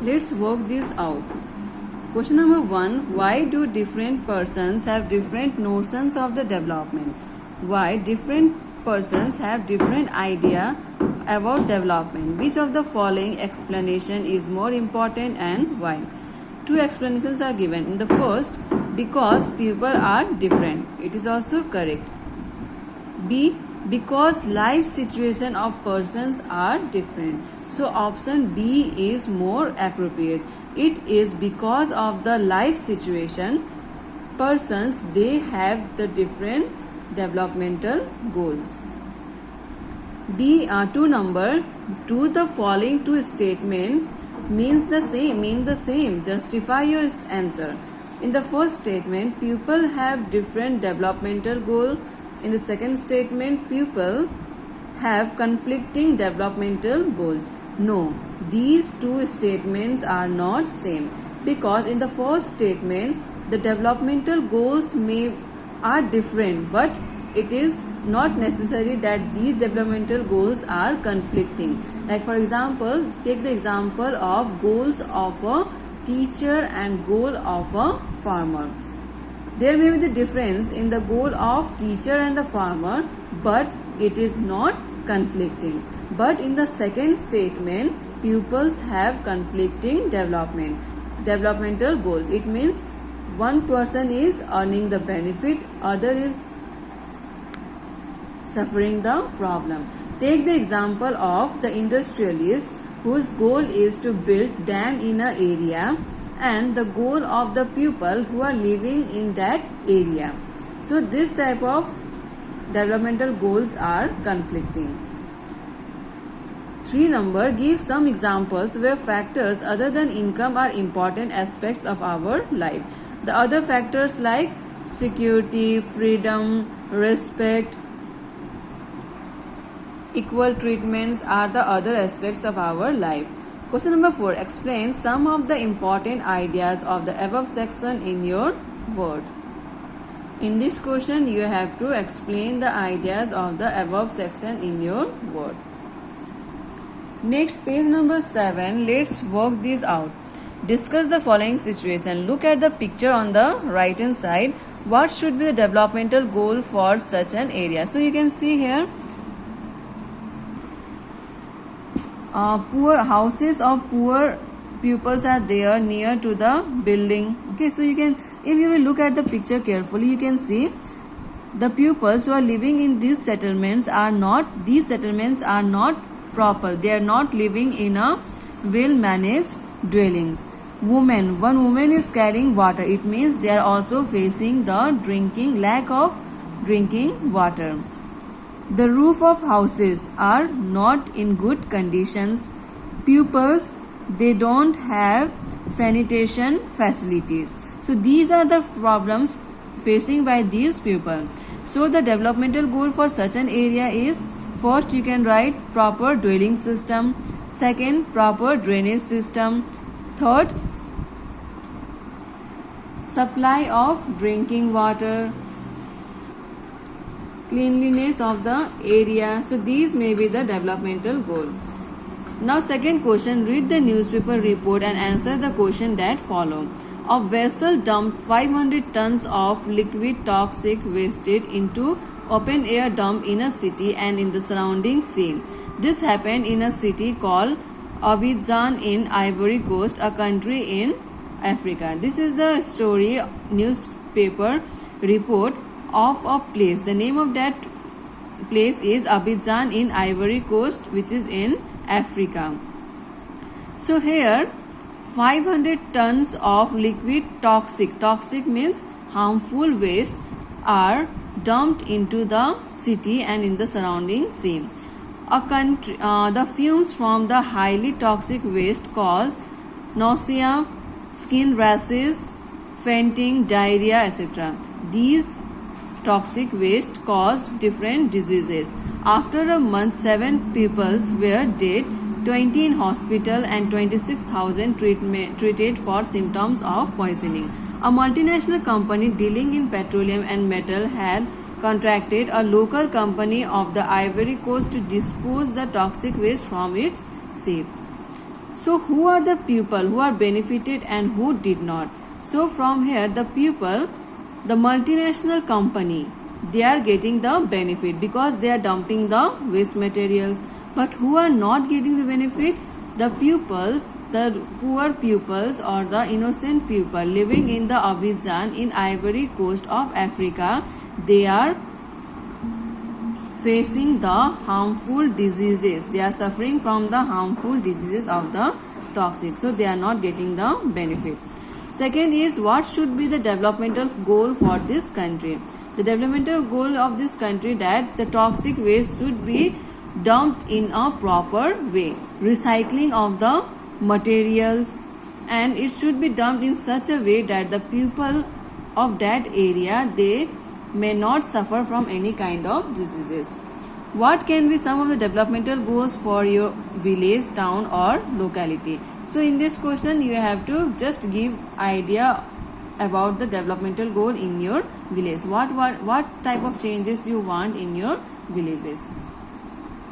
Let's work this out. Question number 1. Why do different persons have different notions of the development? Why different persons have different idea about development? Which of the following explanation is more important and why? Two explanations are given. In the first, because people are different. It is also correct. B. Because life situation of persons are different. So option B is more appropriate. It is because of the life situation persons, they have the different developmental goals. B. 2 number 2. The following two statements mean the same. Justify your answer. In the first statement, people have different developmental goal. In the second statement, people have conflicting developmental goals. No, these two statements are not same, because in the first statement the developmental goals are different, but it is not necessary that these developmental goals are conflicting. Like for example, take the example of goals of a teacher and goal of a farmer. There may be the difference in the goal of teacher and the farmer, but it is not conflicting. But in the second statement, pupils have conflicting developmental goals. It means one person is earning the benefit, other is suffering the problem. Take the example of the industrialist whose goal is to build dam in an area, and the goal of the people who are living in that area. So this type of developmental goals are conflicting. 3 number, give some examples where factors other than income are important aspects of our life. The other factors like security, freedom, respect, equal treatments are the other aspects of our life. Question number 4. Explain some of the important ideas of the above section in your word. In this question, you have to explain the ideas of the above section in your word. Next, page number 7. Let's work this out. Discuss the following situation. Look at the picture on the right hand side. What should be the developmental goal for such an area? So you can see here, poor houses of poor pupils are there near to the building. Okay, so you can, if you will look at the picture carefully, you can see the pupils who are living in these settlements are not proper. They are not living in a well managed dwellings. One woman is carrying water. It means they are also facing the lack of drinking water. The roof of houses are not in good conditions. Pupils, they don't have sanitation facilities. So these are the problems facing by these people. So the developmental goal for such an area is, first you can write proper dwelling system, second proper drainage system, third supply of drinking water, cleanliness of the area. So these may be the developmental goal. Now second question, read the newspaper report and answer the question that follow. A vessel dumped 500 tons of liquid toxic waste into open air dump in a city and in the surrounding sea. This happened in a city called Abidjan in Ivory Coast, a country in Africa. This is the story newspaper report of a place. The name of that place is Abidjan in Ivory Coast, which is in Africa. So here 500 tons of liquid toxic means harmful waste are dumped into the city and in the surrounding sea. The fumes from the highly toxic waste cause nausea, skin rashes, fainting, diarrhea, etc. These toxic waste cause different diseases. After a month, 7 people were dead, 20 in hospital and 26,000 treated for symptoms of poisoning. A multinational company dealing in petroleum and metal had contracted a local company of the Ivory Coast to dispose the toxic waste from its ship. So who are the people who are benefited and who did not? So from here the people, the multinational company, they are getting the benefit because they are dumping the waste materials. But who are not getting the benefit? The pupils, the poor pupils or the innocent people living in the Abidjan in Ivory Coast of Africa, they are facing the harmful diseases. They are suffering from the harmful diseases of the toxic. So they are not getting the benefit. Second is, what should be the developmental goal for this country? The developmental goal of this country that the toxic waste should be dumped in a proper way. Recycling of the materials, and it should be dumped in such a way that the people of that area, they may not suffer from any kind of diseases. What can be some of the developmental goals for your village, town or locality? So in this question you have to just give idea about the developmental goal in your village. What type of changes you want in your villages?